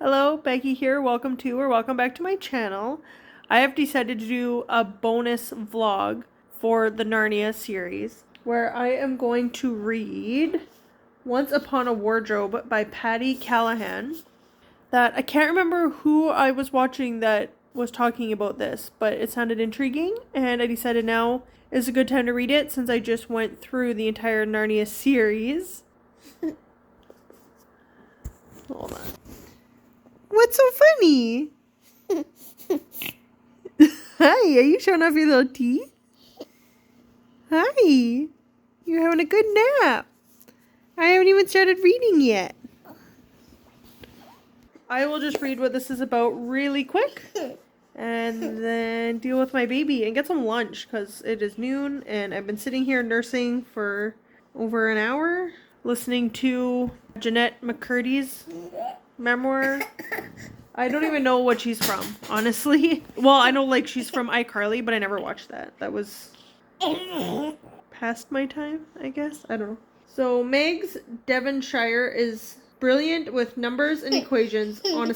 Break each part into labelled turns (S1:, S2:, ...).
S1: Hello, Becky here. Welcome to or welcome back to my channel. I have decided to do a bonus vlog for the Narnia series where I am going to read Once Upon a Wardrobe by Patty Callahan. That I can't remember who I was watching that was talking about this, but it sounded intriguing and I decided now is a good time to read it since I just went through the entire Narnia series. Hold on. What's so funny? Hi, are you showing off your little teeth? Hi, you're having a good nap. I haven't even started reading yet. I will just read what this is about really quick and then deal with my baby and get some lunch because it is noon and I've been sitting here nursing for over an hour listening to Jeanette McCurdy's memoir. I don't even know what she's from, honestly. Well, I know like she's from iCarly, but I never watched that. That was past my time, I guess. I don't know. So Meg's Devonshire is brilliant with numbers and equations on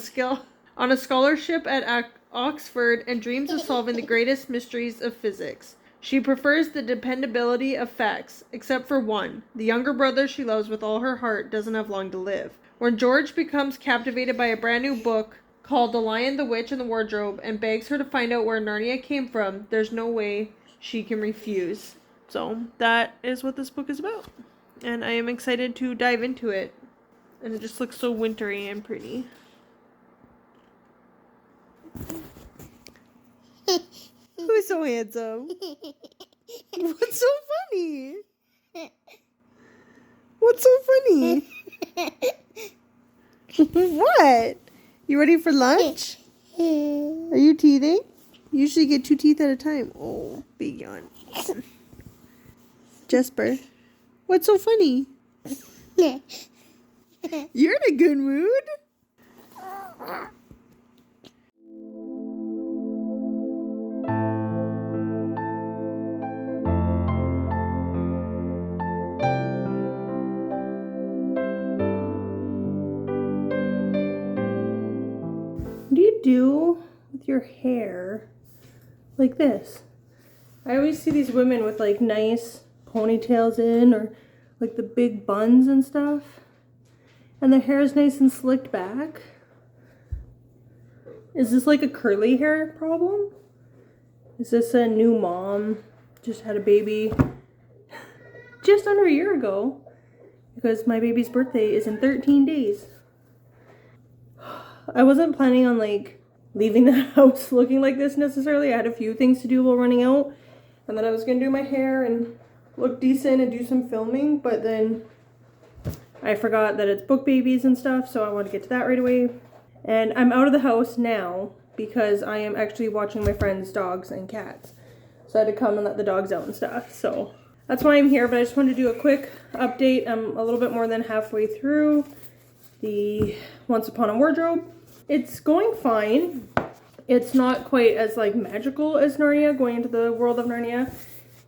S1: a scholarship at Oxford and dreams of solving the greatest mysteries of physics. She prefers the dependability of facts, except for one. The younger brother she loves with all her heart doesn't have long to live. When George becomes captivated by a brand new book called The Lion, the Witch, and the Wardrobe and begs her to find out where Narnia came from, there's no way she can refuse. So that is what this book is about. And I am excited to dive into it. And it just looks so wintry and pretty. Who's so handsome? What's so funny? What's so funny? What? You ready for lunch? Are you teething? You usually get 2 teeth at a time. Oh, big yawn. Jesper, what's so funny? You're in a good mood. What do you do with your hair like this? I always see these women with like nice ponytails in or like the big buns and stuff. And their hair is nice and slicked back. Is this like a curly hair problem? Is this a new mom? Just had a baby just under a year ago. Because my baby's birthday is in 13 days. I wasn't planning on like leaving the house looking like this necessarily. I had a few things to do while running out. And then I was going to do my hair and look decent and do some filming. But then I forgot that it's book babies and stuff. So I want to get to that right away. And I'm out of the house now because I am actually watching my friend's dogs and cats. So I had to come and let the dogs out and stuff. So that's why I'm here. But I just wanted to do a quick update. I'm a little bit more than halfway through the Once Upon a Wardrobe. It's going fine. It's not quite as like magical as Narnia, going into the world of Narnia.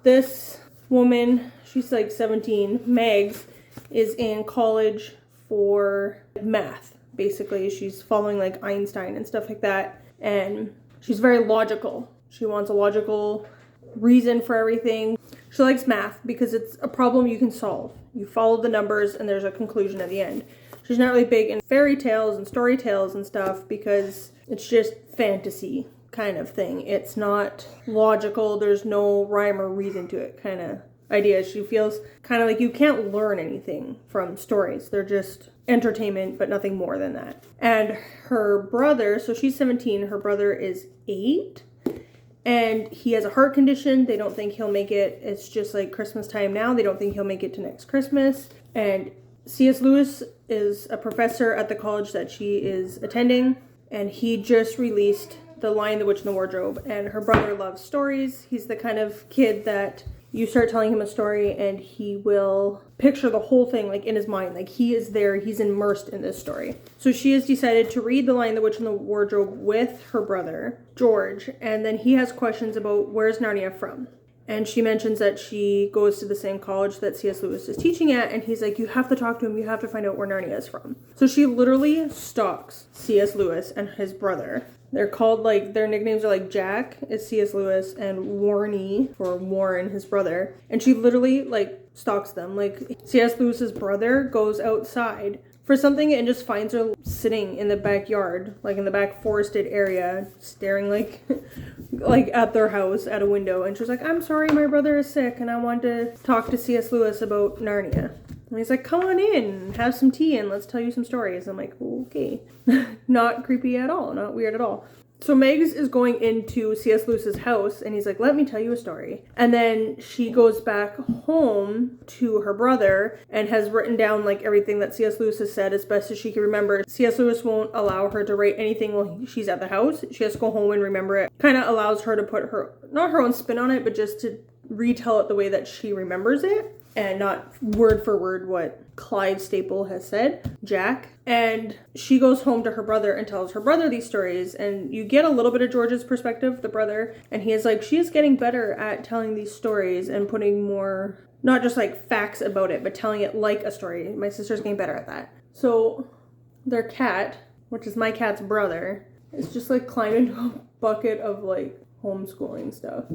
S1: This woman, she's like 17, Megs, is in college for math. Basically, she's following like Einstein and stuff like that. And she's very logical. She wants a logical reason for everything. She likes math because it's a problem you can solve. You follow the numbers and there's a conclusion at the end. She's not really big in fairy tales and story tales and stuff because it's just fantasy kind of thing. It's not logical. There's no rhyme or reason to it kind of idea. She feels kind of like you can't learn anything from stories. They're just entertainment, but nothing more than that. And her brother, so she's 17, her brother is 8. And he has a heart condition. They don't think he'll make it. It's just like Christmas time now. They don't think he'll make it to next Christmas. And C.S. Lewis is a professor at the college that she is attending. And he just released The Lion, the Witch, and the Wardrobe. And her brother loves stories. He's the kind of kid that you start telling him a story and he will picture the whole thing like in his mind. Like he is there, he's immersed in this story. So she has decided to read The Lion, the Witch, and the Wardrobe with her brother, George. And then he has questions about where's Narnia from. And she mentions that she goes to the same college that C.S. Lewis is teaching at, and he's like, you have to talk to him, you have to find out where Narnia is from. So she literally stalks C.S. Lewis and his brother. They're called, like, their nicknames are like Jack is C.S. Lewis and Warnie for Warren, his brother. And she literally, like, stalks them. Like, C.S. Lewis's brother goes outside for something and just finds her sitting in the backyard, like in the back forested area, staring like at their house at a window. And she's like, I'm sorry, my brother is sick and I want to talk to C.S. Lewis about Narnia. And he's like, come on in, have some tea and let's tell you some stories. I'm like, okay. Not creepy at all, not weird at all. So Megs is going into C.S. Lewis's house and he's like, let me tell you a story. And then she goes back home to her brother and has written down like everything that C.S. Lewis has said as best as she can remember. C.S. Lewis won't allow her to write anything while she's at the house. She has to go home and remember it. Kind of allows her to put her, not her own spin on it, but just to retell it the way that she remembers it. And not word for word what Clive Staple has said, Jack. And she goes home to her brother and tells her brother these stories. And you get a little bit of George's perspective, the brother. And he is like, she is getting better at telling these stories and putting more, not just like facts about it, but telling it like a story. My sister's getting better at that. So their cat, which is my cat's brother, is just like climbed into a bucket of like homeschooling stuff.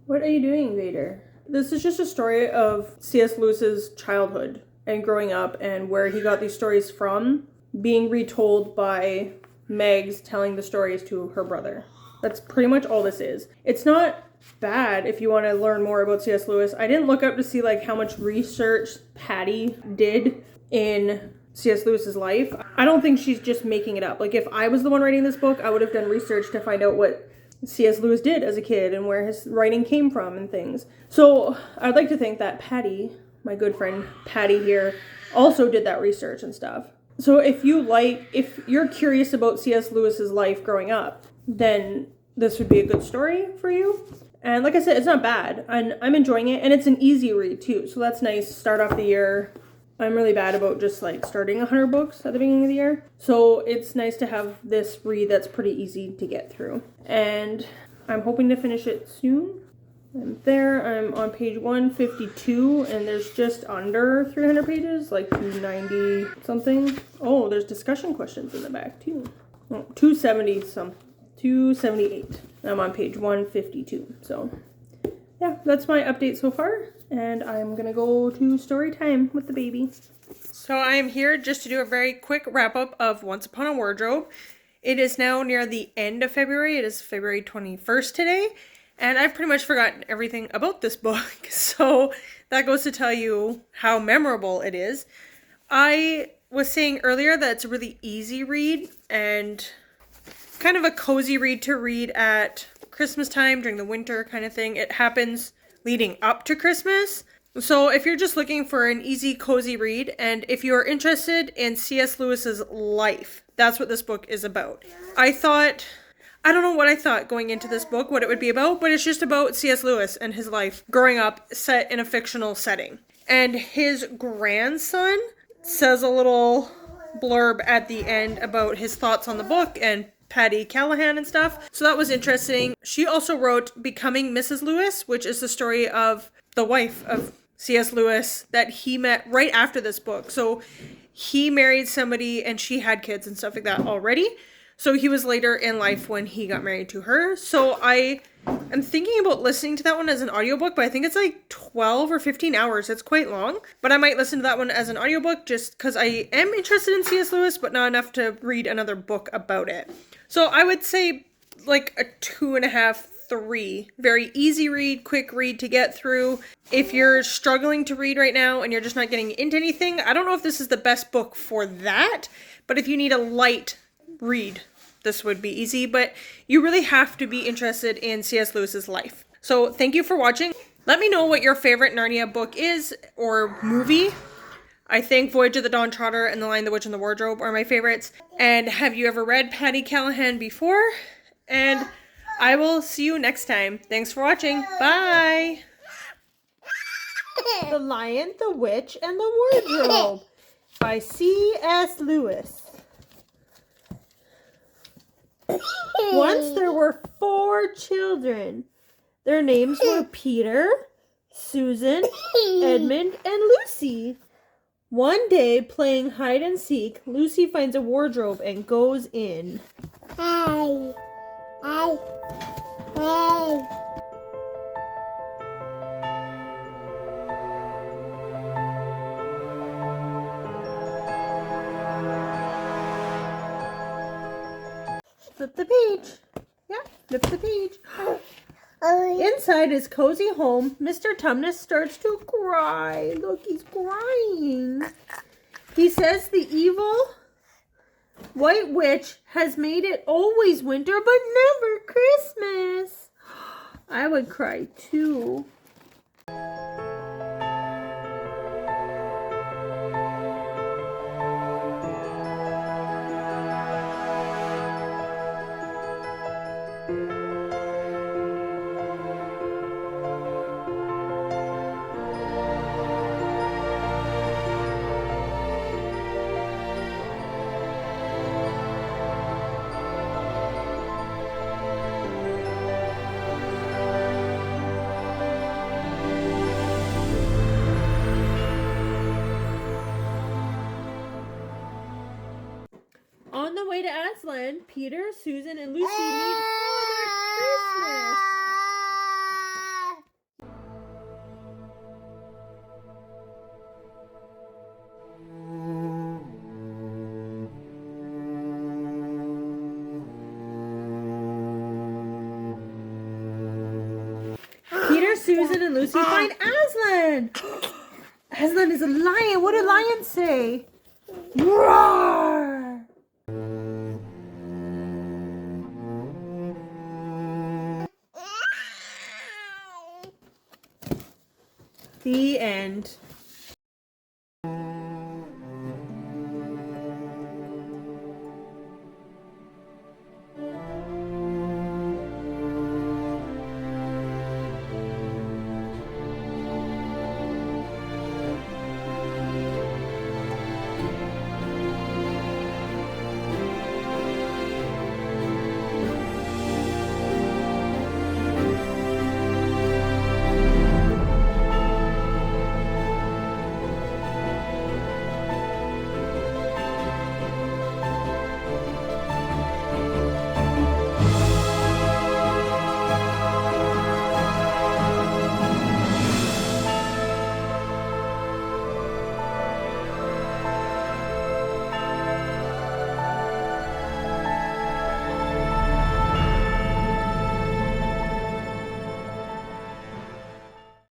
S1: What are you doing, Vader? This is just a story of C.S. Lewis's childhood and growing up and where he got these stories from, being retold by Megs telling the stories to her brother. That's pretty much all this is. It's not bad if you want to learn more about C.S. Lewis. I didn't look up to see like how much research Patty did in C.S. Lewis's life. I don't think she's just making it up. Like if I was the one writing this book, I would have done research to find out what C.S. Lewis did as a kid and where his writing came from and things. So I'd like to think that Patty, my good friend Patty here, also did that research and stuff. So if you're curious about C.S. Lewis's life growing up, then this would be a good story for you. And like I said, it's not bad. And I'm enjoying it. And it's an easy read too. So that's nice. Start off the year. I'm really bad about just like starting 100 books at the beginning of the year. So it's nice to have this read that's pretty easy to get through. And I'm hoping to finish it soon. I'm there. I'm on page 152 and there's just under 300 pages, like 290 something. Oh, there's discussion questions in the back too. Oh, 278. I'm on page 152. So yeah, that's my update so far. And I'm gonna go to story time with the baby. So I am here just to do a very quick wrap up of Once Upon a Wardrobe. It is now near the end of February. It is February 21st today. And I've pretty much forgotten everything about this book. So that goes to tell you how memorable it is. I was saying earlier that it's a really easy read and kind of a cozy read to read at Christmas time, during the winter kind of thing. It happens leading up to Christmas. So if you're just looking for an easy, cozy read, and if you're interested in C.S. Lewis's life, that's what this book is about. I don't know what I thought going into this book, what it would be about, but it's just about C.S. Lewis and his life growing up set in a fictional setting. And his grandson says a little blurb at the end about his thoughts on the book and Patty Callahan and stuff. So that was interesting. She also wrote Becoming Mrs. Lewis, which is the story of the wife of C.S. Lewis that he met right after this book. So he married somebody and she had kids and stuff like that already. So he was later in life when he got married to her. So I am thinking about listening to that one as an audiobook, but I think it's like 12 or 15 hours. It's quite long. But I might listen to that one as an audiobook just because I am interested in C.S. Lewis, but not enough to read another book about it. So I would say like a 2.5, 3. Very easy read, quick read to get through. If you're struggling to read right now and you're just not getting into anything, I don't know if this is the best book for that, but if you need a light read, this would be easy, but you really have to be interested in C.S. Lewis's life. So thank you for watching. Let me know what your favorite Narnia book is or movie. I think Voyage of the Dawn Treader and The Lion, the Witch, and the Wardrobe are my favorites. And have you ever read Patty Callahan before? And I will see you next time. Thanks for watching. Bye!
S2: The Lion, the Witch, and the Wardrobe by C.S. Lewis. Once there were 4 children. Their names were Peter, Susan, Edmund, and Lucy. One day, playing hide and seek, Lucy finds a wardrobe and goes in.
S3: Hey. Hey. Hey.
S2: Flip the page. Yeah, flip the page. Inside his cozy home, Mr. Tumnus starts to cry. Look, he's crying. He says the evil White Witch has made it always winter but never Christmas. I would cry too. On the way to Aslan, Peter, Susan, and Lucy meet Father Christmas. Peter, Susan, and Lucy find Aslan. Aslan is a lion. What did lions say? Roar! The end.